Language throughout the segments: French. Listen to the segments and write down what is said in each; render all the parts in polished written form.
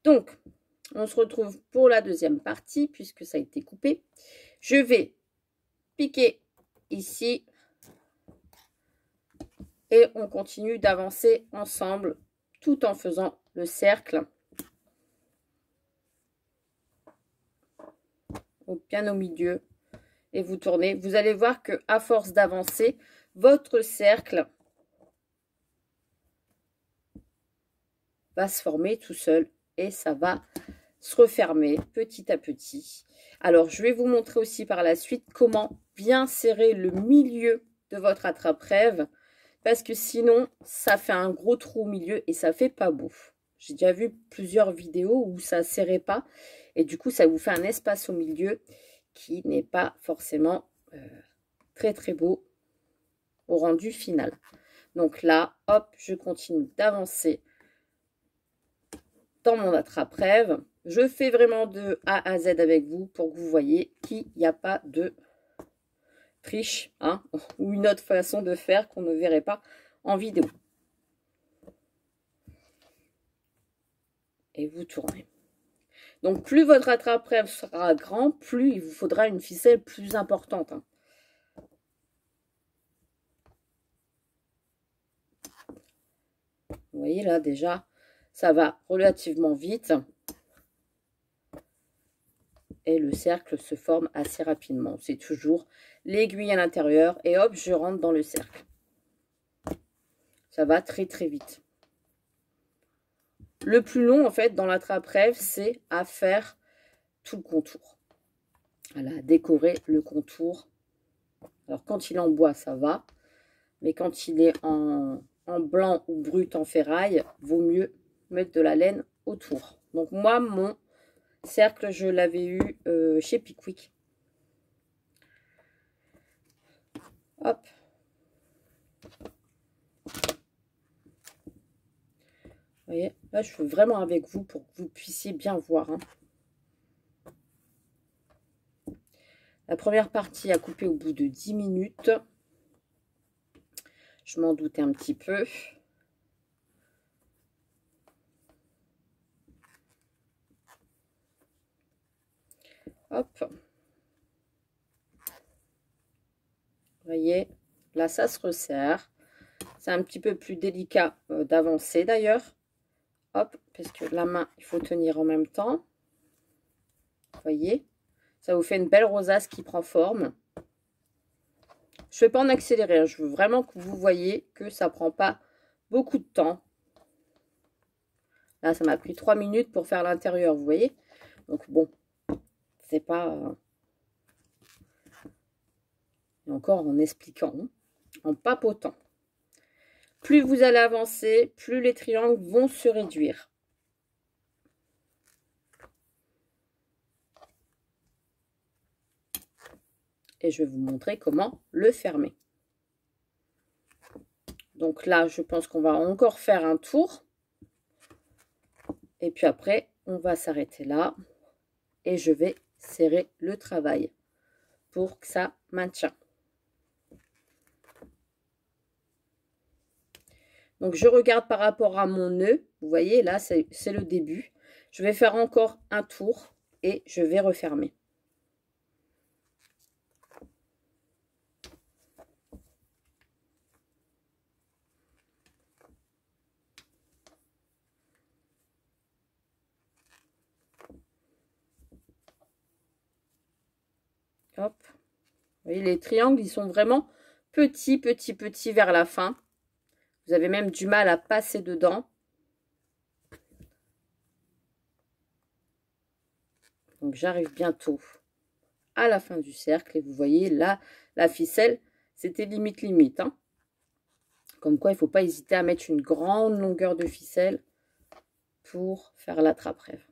Donc, on se retrouve pour la deuxième partie, puisque ça a été coupé. Je vais piquer ici. Et on continue d'avancer ensemble, tout en faisant le cercle. Bien au milieu. Et vous tournez. Vous allez voir que à force d'avancer, votre cercle va se former tout seul. Et ça va se refermer petit à petit. Alors, je vais vous montrer aussi par la suite comment bien serrer le milieu de votre attrape-rêve. Parce que sinon, ça fait un gros trou au milieu et ça fait pas beau. J'ai déjà vu plusieurs vidéos où ça ne serrait pas. Et du coup, ça vous fait un espace au milieu qui n'est pas forcément très très beau au rendu final. Donc là, hop, je continue d'avancer dans mon attrape-rêve. Je fais vraiment de A à Z avec vous pour que vous voyez qu'il n'y a pas de triche, hein, ou une autre façon de faire qu'on ne verrait pas en vidéo. Et vous tournez. Donc, plus votre attrape-rêve sera grand, plus il vous faudra une ficelle plus importante. Hein. Vous voyez là, déjà, ça va relativement vite. Et le cercle se forme assez rapidement. C'est toujours l'aiguille à l'intérieur et hop, je rentre dans le cercle. Ça va très très vite. Le plus long, en fait, dans l'attrape-rêve, c'est à faire tout le contour. Voilà, décorer le contour. Alors, quand il est en bois, ça va. Mais quand il est en blanc ou brut en ferraille, vaut mieux mettre de la laine autour. Donc, moi, mon cercle, je l'avais eu chez Pickwick. Hop. Vous voyez, là, je fais vraiment avec vous pour que vous puissiez bien voir. Hein. La première partie a coupé au bout de 10 minutes. Je m'en doutais un petit peu. Hop. Vous voyez, là, ça se resserre. C'est un petit peu plus délicat d'avancer d'ailleurs. Hop, parce que la main, il faut tenir en même temps. Vous voyez, ça vous fait une belle rosace qui prend forme. Je ne vais pas en accélérer, hein. Je veux vraiment que vous voyez que ça ne prend pas beaucoup de temps. Là, ça m'a pris 3 minutes pour faire l'intérieur, vous voyez. Donc bon, c'est pas... Et encore en expliquant, hein, en papotant. Plus vous allez avancer, plus les triangles vont se réduire. Et je vais vous montrer comment le fermer. Donc là, je pense qu'on va encore faire un tour. Et puis après, on va s'arrêter là. Et je vais serrer le travail pour que ça maintienne. Donc, je regarde par rapport à mon nœud. Vous voyez, là, c'est le début. Je vais faire encore un tour et je vais refermer. Hop. Vous voyez, les triangles, ils sont vraiment petits, petits, petits vers la fin. Vous avez même du mal à passer dedans. Donc, j'arrive bientôt à la fin du cercle. Et vous voyez, là, la ficelle, c'était limite. Hein. Comme quoi, il ne faut pas hésiter à mettre une grande longueur de ficelle pour faire l'attrape-rêve.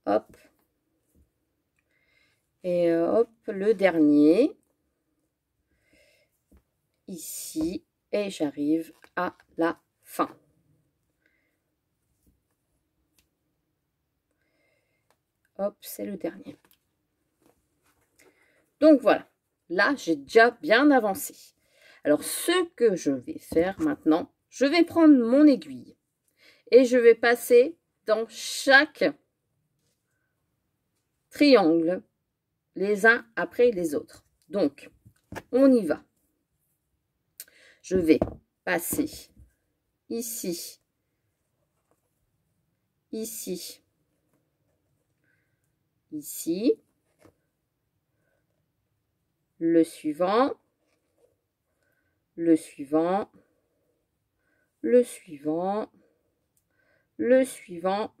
Hop. Et hop, le dernier. Ici. Et j'arrive à la fin. Hop, c'est le dernier. Donc voilà, là j'ai déjà bien avancé. Alors ce que je vais faire maintenant, je vais prendre mon aiguille Et je vais passer dans chaque triangle, les uns après les autres. Donc, on y va. Je vais passer ici, ici, ici, le suivant, le suivant, le suivant, le suivant,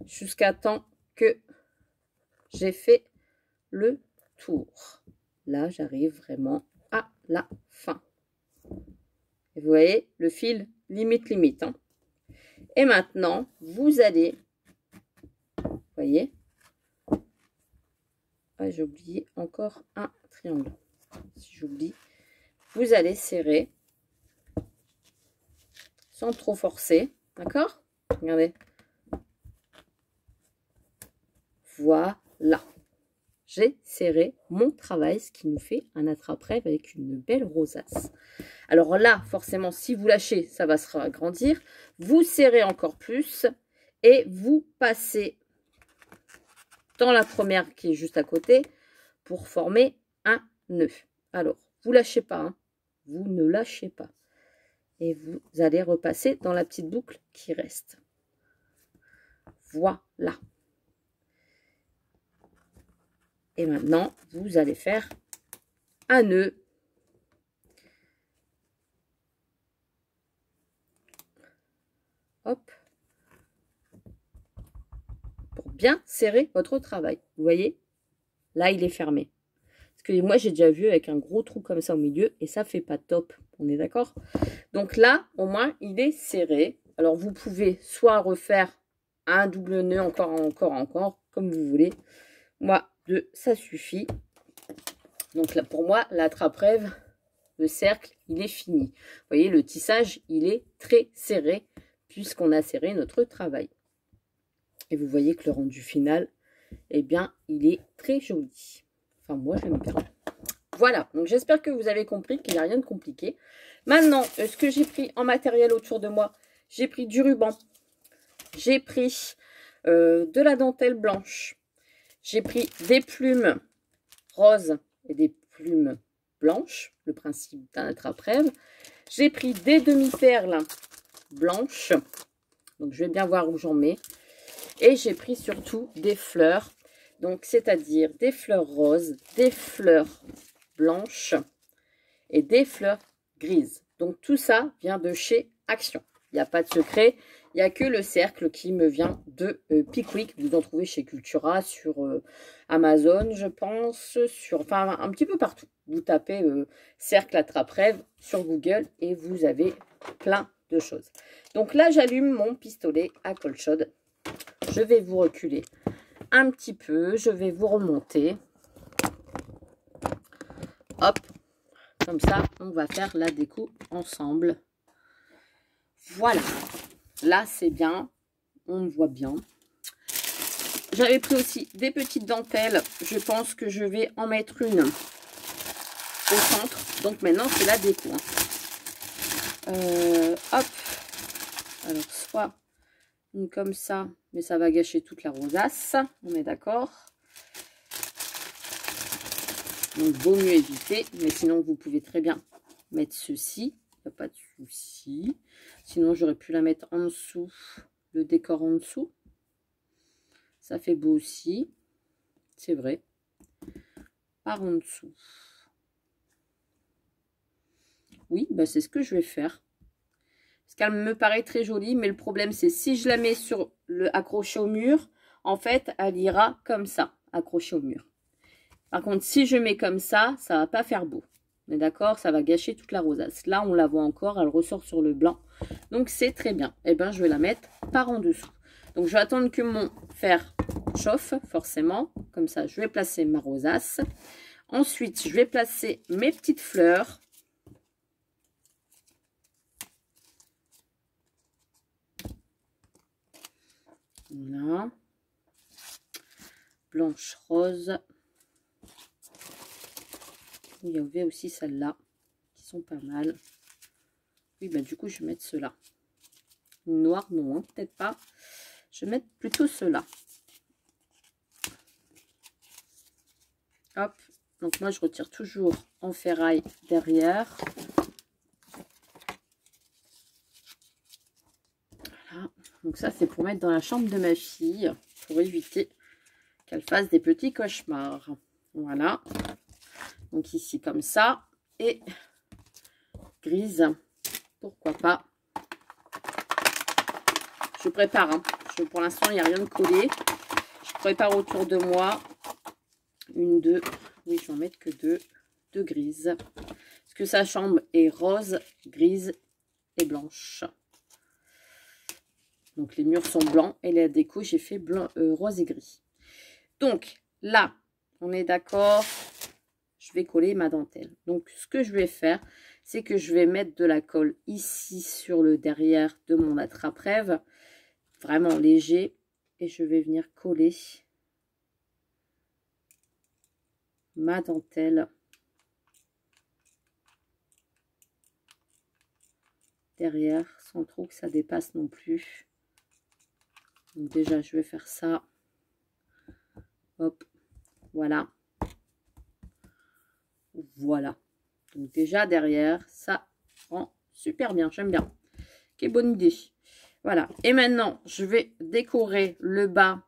jusqu'à temps que j'ai fait le tour. Là, j'arrive vraiment à la fin. Et vous voyez, le fil limite. Hein. Et maintenant, vous allez, vous voyez, ah, j'ai oublié encore un triangle. Si j'oublie, vous allez serrer sans trop forcer, d'accord? Regardez. Voilà. J'ai serré mon travail, ce qui nous fait un attrape-rêve avec une belle rosace. Alors là, forcément, si vous lâchez, ça va se agrandir. Vous serrez encore plus et vous passez dans la première qui est juste à côté pour former un nœud. Alors, vous lâchez pas, hein. Vous ne lâchez pas. Et vous allez repasser dans la petite boucle qui reste. Voilà. Et maintenant, vous allez faire un nœud. Hop. Pour bien serrer votre travail. Vous voyez? Là, il est fermé. Parce que moi, j'ai déjà vu avec un gros trou comme ça au milieu. Et ça fait pas top. On est d'accord? Donc là, au moins, il est serré. Alors, vous pouvez soit refaire un double nœud encore, comme vous voulez. Moi, ça suffit. Donc là, pour moi, l'attrape-rêve, le cercle, il est fini. Vous voyez, le tissage, il est très serré puisqu'on a serré notre travail. Et vous voyez que le rendu final, eh bien, il est très joli. Enfin, moi, j'aime bien. Voilà, donc j'espère que vous avez compris qu'il n'y a rien de compliqué. Maintenant, ce que j'ai pris en matériel autour de moi, j'ai pris du ruban, j'ai pris de la dentelle blanche, j'ai pris des plumes roses et des plumes blanches, le principe d'un attrape-rêve. J'ai pris des demi-perles blanches, donc je vais bien voir où j'en mets. Et j'ai pris surtout des fleurs, donc c'est-à-dire des fleurs roses, des fleurs blanches et des fleurs grises. Donc tout ça vient de chez Action. Il n'y a pas de secret, il n'y a que le cercle qui me vient de Pickwick. Vous en trouvez chez Cultura, sur Amazon, je pense, enfin un petit peu partout. Vous tapez cercle attrape-rêve sur Google et vous avez plein de choses. Donc là, j'allume mon pistolet à colle chaude. Je vais vous reculer un petit peu, je vais vous remonter. Hop, comme ça, on va faire la découpe ensemble. Voilà, là c'est bien, on voit bien. J'avais pris aussi des petites dentelles, je pense que je vais en mettre une au centre. Donc maintenant c'est la déco. Hop, alors soit une comme ça, mais ça va gâcher toute la rosace, on est d'accord. Donc vaut mieux éviter, mais sinon vous pouvez très bien mettre ceci, il n'y a pas de souci. Sinon j'aurais pu la mettre en dessous, le décor en dessous. Ça fait beau aussi, c'est vrai. Par en dessous. Oui, bah c'est ce que je vais faire. Parce qu'elle me paraît très jolie, mais le problème c'est si je la mets sur le accroché au mur, en fait, elle ira comme ça, accrochée au mur. Par contre, si je mets comme ça, ça va pas faire beau. On est d'accord? Ça va gâcher toute la rosace. Là, on la voit encore, elle ressort sur le blanc. Donc, c'est très bien. Et ben, je vais la mettre par en dessous. Donc, je vais attendre que mon fer chauffe, forcément. Comme ça, je vais placer ma rosace. Ensuite, je vais placer mes petites fleurs. Voilà. Blanche, rose. Il y avait aussi celles-là qui sont pas mal. Oui, bah du coup, je vais mettre ceux-là. Noir, non, hein, peut-être pas. Je vais mettre plutôt ceux-là. Hop. Donc moi, je retire toujours en ferraille derrière. Voilà. Donc ça, c'est pour mettre dans la chambre de ma fille, pour éviter qu'elle fasse des petits cauchemars. Voilà. Donc ici, comme ça. Et grise, pourquoi pas. Je prépare, hein. Pour l'instant, il n'y a rien de collé. Je prépare autour de moi. Une, deux. Oui, je vais en mettre que deux grises. Parce que sa chambre est rose, grise et blanche. Donc, les murs sont blancs. Et la déco, j'ai fait blanc, rose et gris. Donc, là, on est d'accord. Je vais coller ma dentelle. Donc, ce que je vais faire, c'est que je vais mettre de la colle ici sur le derrière de mon attrape-rêve. Vraiment léger. Et je vais venir coller ma dentelle derrière sans trop que ça dépasse non plus. Donc déjà je vais faire ça. Hop, voilà. Voilà. Donc déjà derrière ça rend super bien, j'aime bien. Quelle bonne idée. Voilà. Et maintenant je vais décorer le bas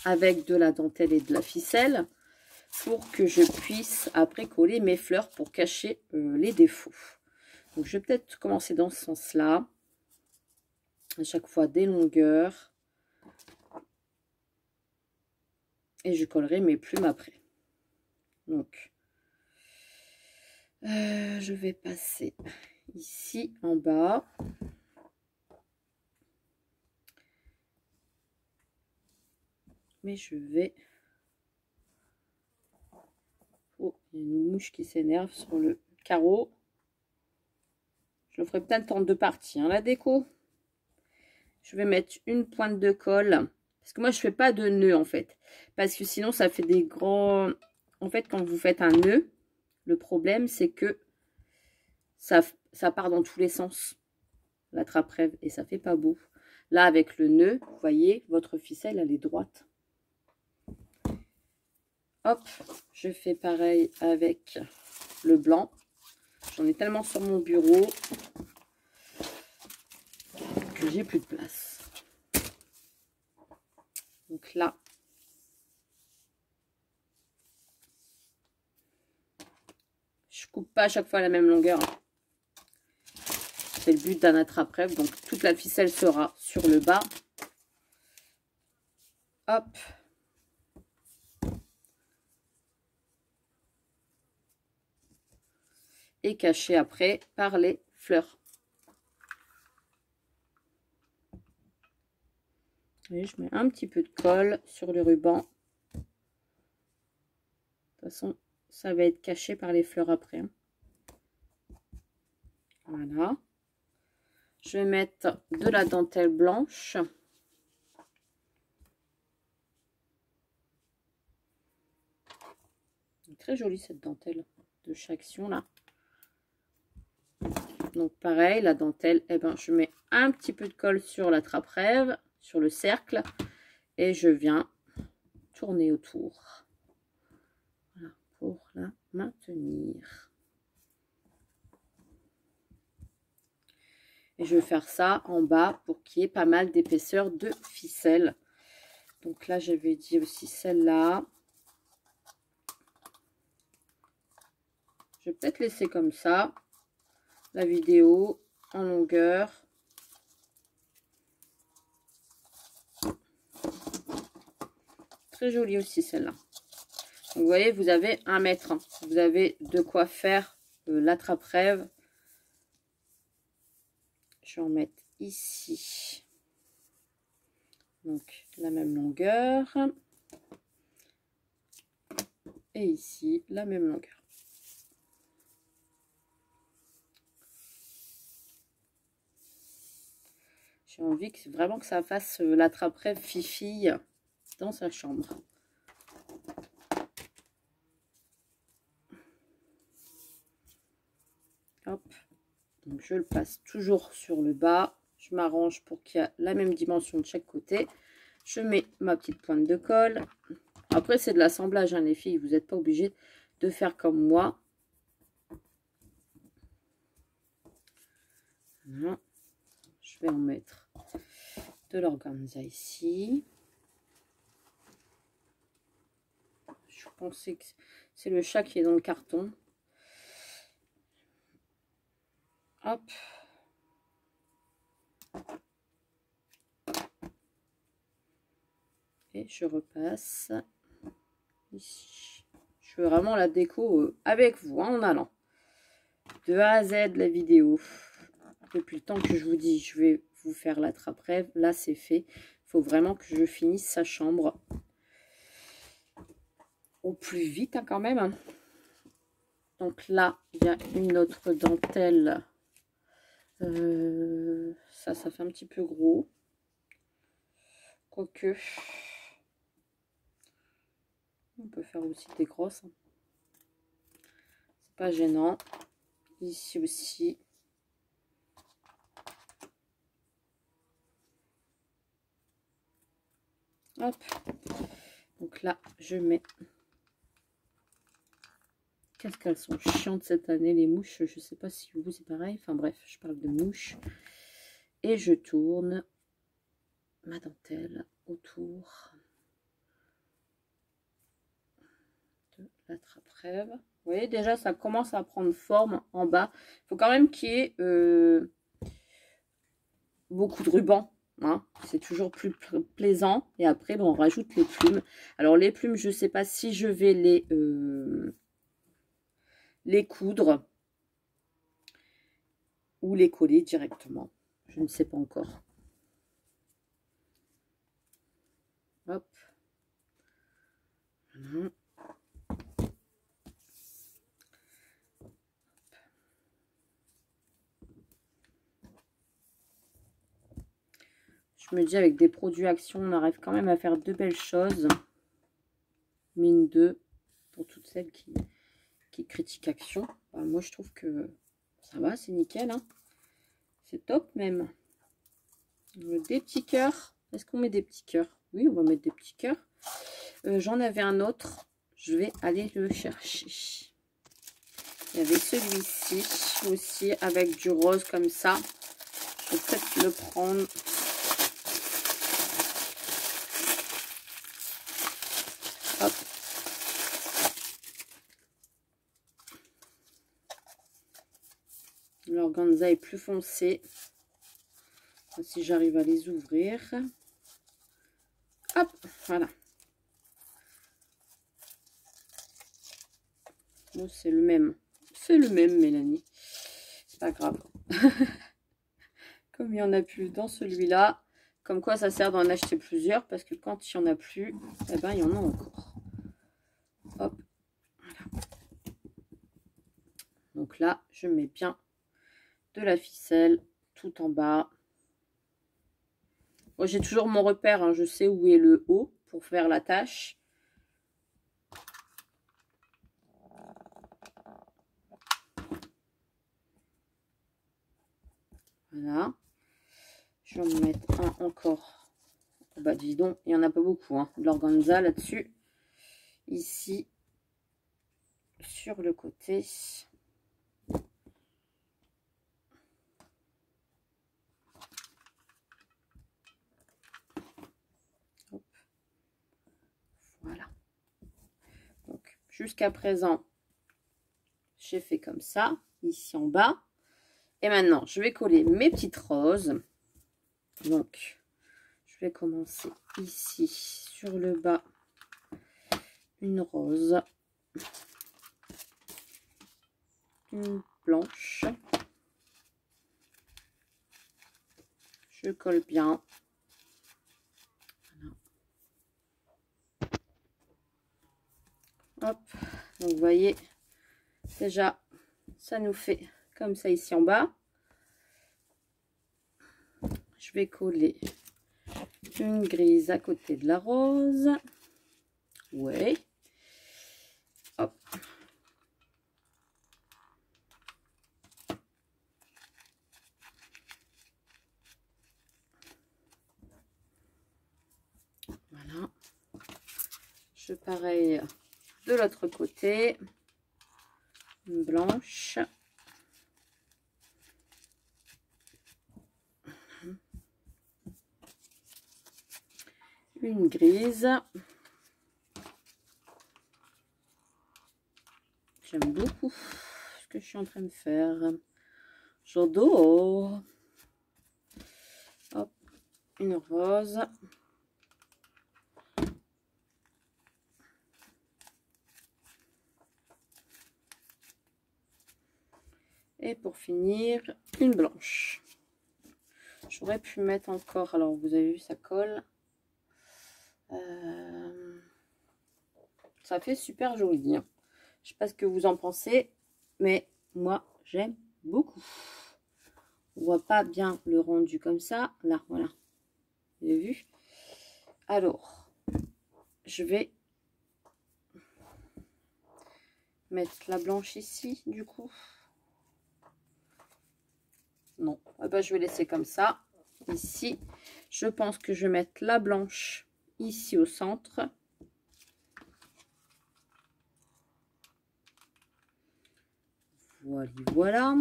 avec de la dentelle et de la ficelle pour que je puisse après coller mes fleurs pour cacher les défauts. Donc, je vais peut-être commencer dans ce sens-là. À chaque fois, des longueurs. Et je collerai mes plumes après. Donc, je vais passer ici en bas. Mais je vais... Oh, il y a une mouche qui s'énerve sur le carreau. Je le ferai peut-être en deux parties, hein, la déco. Je vais mettre une pointe de colle. Parce que moi, je ne fais pas de nœud, en fait. Parce que sinon, ça fait des grands... En fait, quand vous faites un nœud, le problème, c'est que ça part dans tous les sens. L'attrape-rêve. Et ça fait pas beau. Là, avec le nœud, vous voyez, votre ficelle, elle est droite. Hop, je fais pareil avec le blanc. J'en ai tellement sur mon bureau que j'ai plus de place. Donc là, je coupe pas à chaque fois la même longueur. C'est le but d'un attrape-rêve. Donc toute la ficelle sera sur le bas. Hop. Et caché après par les fleurs. Et je mets un petit peu de colle sur le ruban. De toute façon, ça va être caché par les fleurs après. Voilà. Je vais mettre de la dentelle blanche. Très jolie cette dentelle de chez Action là. Donc pareil, la dentelle, eh ben, je mets un petit peu de colle sur la trappe-rêve, sur le cercle, et je viens tourner autour. Voilà, pour la maintenir. Et je vais faire ça en bas pour qu'il y ait pas mal d'épaisseur de ficelle. Donc là, j'avais dit aussi celle-là. Je vais peut-être laisser comme ça la vidéo en longueur. Très jolie aussi celle-là. Vous voyez, vous avez 1 mètre. Vous avez de quoi faire l'attrape-rêve. Je vais en mettre ici. Donc la même longueur. Et ici, la même longueur. J'ai envie que vraiment que ça fasse l'attrape-rêve Fifi dans sa chambre. Hop. Donc je le passe toujours sur le bas. je m'arrange pour qu'il y ait la même dimension de chaque côté. Je mets ma petite pointe de colle. Après, c'est de l'assemblage, hein, les filles. Vous n'êtes pas obligés de faire comme moi. Voilà. Je vais en mettre de l'organza ici. Je pensais que c'est le chat qui est dans le carton. Hop. Et je repasse ici. Je fais vraiment la déco avec vous, hein, en allant de A à Z la vidéo. Depuis le temps que je vous dis, je vais vous faire la trappe-rêve. Là, c'est fait. Il faut vraiment que je finisse sa chambre au plus vite, hein, quand même. Hein. Donc là, il y a une autre dentelle. Ça fait un petit peu gros. Quoique, on peut faire aussi des grosses. Hein. C'est pas gênant. Ici aussi. Hop. Donc là, je mets... Qu'est-ce qu'elles sont chiantes cette année, les mouches. Je sais pas si vous, c'est pareil. Enfin bref, je parle de mouches. Et je tourne ma dentelle autour de la trappe-rêve. Vous voyez, déjà, ça commence à prendre forme en bas. Il faut quand même qu'il y ait beaucoup de ruban. Hein. C'est toujours plus plaisant. Et après, bon, on rajoute les plumes. Alors, les plumes, je ne sais pas si je vais les coudre ou les coller directement. Je ne sais pas encore. Hop. Voilà. Je me dis, avec des produits Action, on arrive quand même à faire de belles choses. Mine 2, pour toutes celles qui critiquent Action. Bah, moi, je trouve que ça va, c'est nickel. Hein. C'est top même. Des petits cœurs. Est-ce qu'on met des petits cœurs? Oui, on va mettre des petits cœurs. J'en avais un autre. Je vais aller le chercher. Il y avait celui-ci aussi avec du rose comme ça. Je vais peut-être le prendre. Hop. L'organza est plus foncé. Si j'arrive à les ouvrir. Hop, voilà. Bon, c'est le même. C'est le même, Mélanie. C'est pas grave. Comme il n'y en a plus dans celui-là. Comme quoi, ça sert d'en acheter plusieurs. Parce que quand il n'y en a plus, eh ben, il y en a encore. Hop. Voilà. Donc là, je mets bien de la ficelle tout en bas. Moi, j'ai toujours mon repère. Hein. Je sais où est le haut pour faire la tâche. Voilà. Je vais en mettre un encore. Oh bah dis donc, il n'y en a pas beaucoup. Hein, de l'organza là-dessus. Ici, sur le côté. Hop. Voilà. Donc, jusqu'à présent, j'ai fait comme ça, ici en bas. Et maintenant, je vais coller mes petites roses. Donc, je vais commencer ici, sur le bas, une rose. Une blanche. Je colle bien. Voilà. Hop. Donc, vous voyez, déjà, ça nous fait comme ça ici en bas. Je vais coller une grise à côté de la rose. Ouais. Hop. Je pareil de l'autre côté. Une blanche. Une grise. J'aime beaucoup ce que je suis en train de faire. J'adore. Hop, une rose. Et pour finir, une blanche. J'aurais pu mettre encore, alors vous avez vu, ça colle. Ça fait super joli. Hein. Je sais pas ce que vous en pensez, mais moi, j'aime beaucoup. On voit pas bien le rendu comme ça. Là, voilà. Vous avez vu? Alors, je vais mettre la blanche ici, du coup. Non, ah bah, je vais laisser comme ça. Ici, je pense que je vais mettre la blanche ici au centre. Voilà, voilà.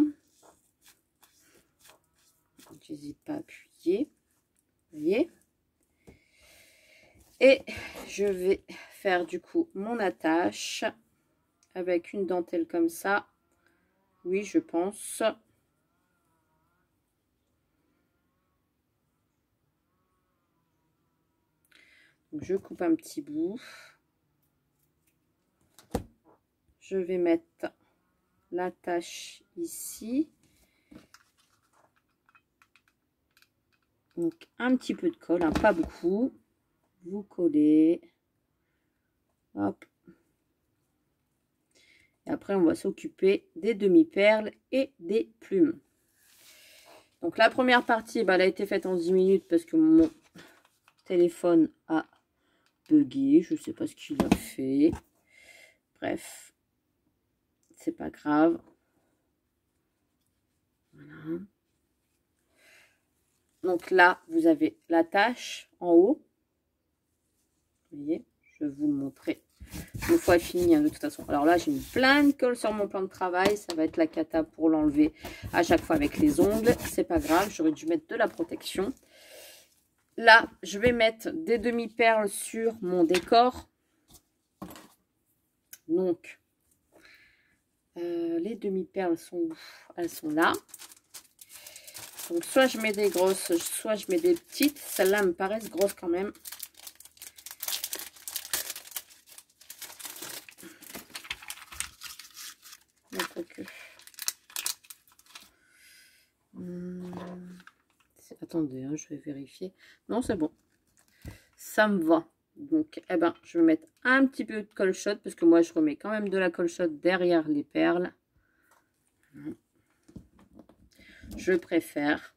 J'hésite pas à appuyer. Vous voyez? Et je vais faire du coup mon attache avec une dentelle comme ça. Oui, je pense. Donc, je coupe un petit bout. Je vais mettre l'attache ici. Donc un petit peu de colle, hein, pas beaucoup. Vous collez. Hop. Et après, on va s'occuper des demi-perles et des plumes. Donc la première partie, bah, elle a été faite en 10 minutes parce que mon téléphone a bugué. Je ne sais pas ce qu'il a fait. Bref, c'est pas grave. Voilà. Donc là, vous avez l'attache en haut. Vous voyez, je vais vous le montrer une fois fini, hein, de toute façon. Alors là, j'ai mis plein de colle sur mon plan de travail. Ça va être la cata pour l'enlever à chaque fois avec les ongles. C'est pas grave, j'aurais dû mettre de la protection. Là, je vais mettre des demi-perles sur mon décor. Donc, les demi-perles sont où? Elles sont là. Donc, soit je mets des grosses, soit je mets des petites. Celles-là me paraissent grosses quand même. Attendez, hein, je vais vérifier. Non, c'est bon. Ça me va. Donc, eh ben, je vais mettre un petit peu de colchotte parce que moi, je remets quand même de la colchotte derrière les perles. Je préfère.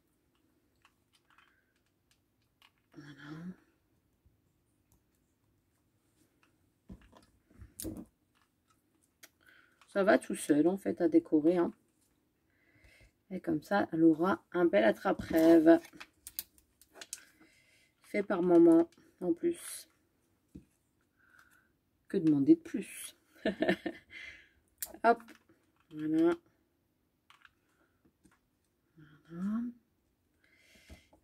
Voilà. Ça va tout seul, en fait, à décorer. Hein. Et comme ça, elle aura un bel attrape-rêve. Fait par maman, en plus. Que demander de plus? Hop. Voilà. Voilà.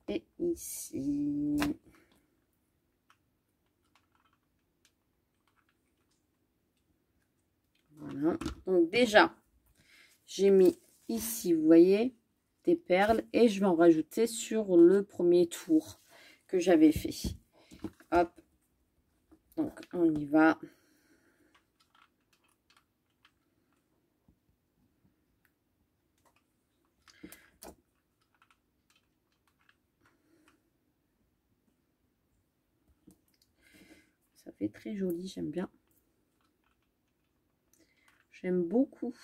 Et ici. Voilà. Donc déjà, j'ai mis ici, vous voyez, des perles. Et je vais en rajouter sur le premier tour que j'avais fait. Hop. Donc, on y va. Ça fait très joli, j'aime bien. J'aime beaucoup.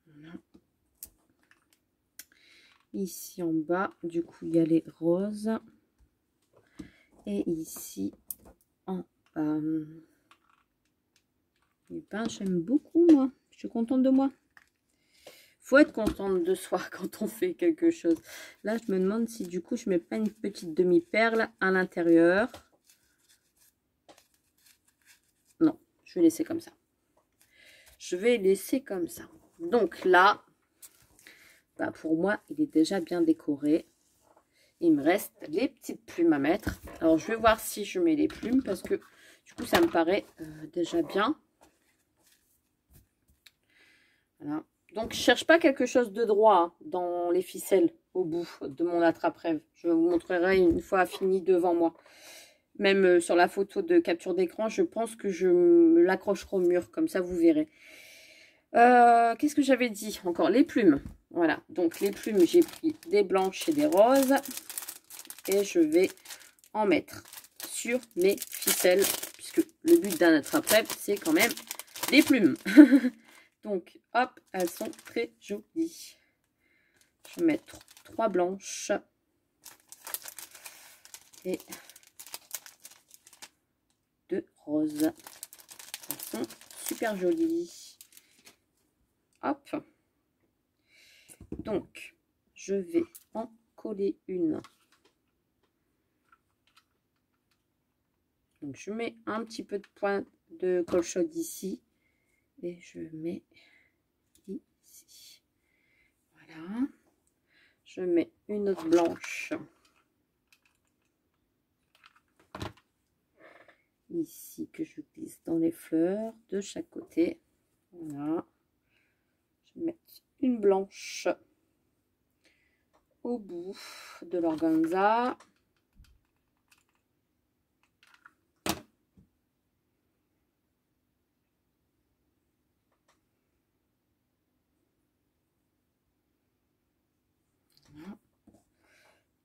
Voilà. Ici en bas, du coup, il y a les roses. Et ici en bas. Et ben, j'aime beaucoup, moi. Je suis contente de moi. Faut être contente de soi quand on fait quelque chose. Là, je me demande si du coup, je mets pas une petite demi-perle à l'intérieur. Non, je vais laisser comme ça. Je vais laisser comme ça. Donc là, bah pour moi, il est déjà bien décoré. Il me reste les petites plumes à mettre. Alors, je vais voir si je mets les plumes parce que du coup, ça me paraît déjà bien. Voilà. Donc, je ne cherche pas quelque chose de droit hein, dans les ficelles au bout de mon attrape-rêve. Je vous montrerai une fois fini devant moi. Même sur la photo de capture d'écran, je pense que je me l'accrocherai au mur. Comme ça, vous verrez. Qu'est-ce que j'avais dit encore? Les plumes. Voilà. Donc, les plumes, j'ai pris des blanches et des roses. Et je vais en mettre sur mes ficelles. Puisque le but d'un attrape-rêve, c'est quand même les plumes. Donc, hop, elles sont très jolies. Je vais mettre 3 blanches. Et 2 roses. Elles sont super jolies. Hop. Donc, je vais en coller une. Donc, je mets un petit peu de point de colle chaude ici. Et je mets ici. Voilà. Je mets une autre blanche. Ici, que je glisse dans les fleurs de chaque côté. Voilà. Je vais mettre une blanche au bout de l'organza. Voilà.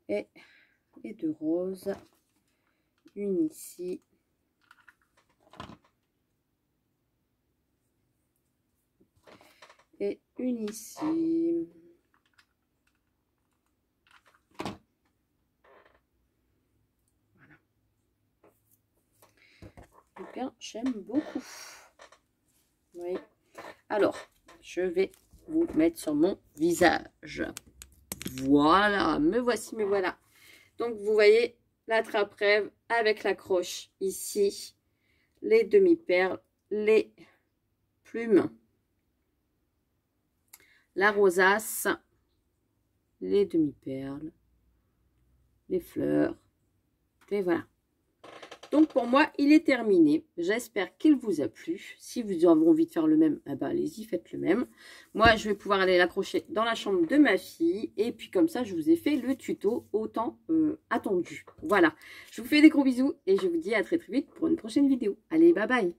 Et les 2 roses. Une ici. Et une ici. Voilà. Eh bien, j'aime beaucoup. Oui. Alors, je vais vous mettre sur mon visage. Voilà, me voici, me voilà. Donc, vous voyez l'attrape-rêve avec la croche ici, les demi-perles, les plumes, la rosace, les demi-perles, les fleurs, et voilà. Donc, pour moi, il est terminé. J'espère qu'il vous a plu. Si vous avez envie de faire le même, eh ben, allez-y, faites le même. Moi, je vais pouvoir aller l'accrocher dans la chambre de ma fille. Et puis, comme ça, je vous ai fait le tuto autant attendu. Voilà. Je vous fais des gros bisous et je vous dis à très très vite pour une prochaine vidéo. Allez, bye bye.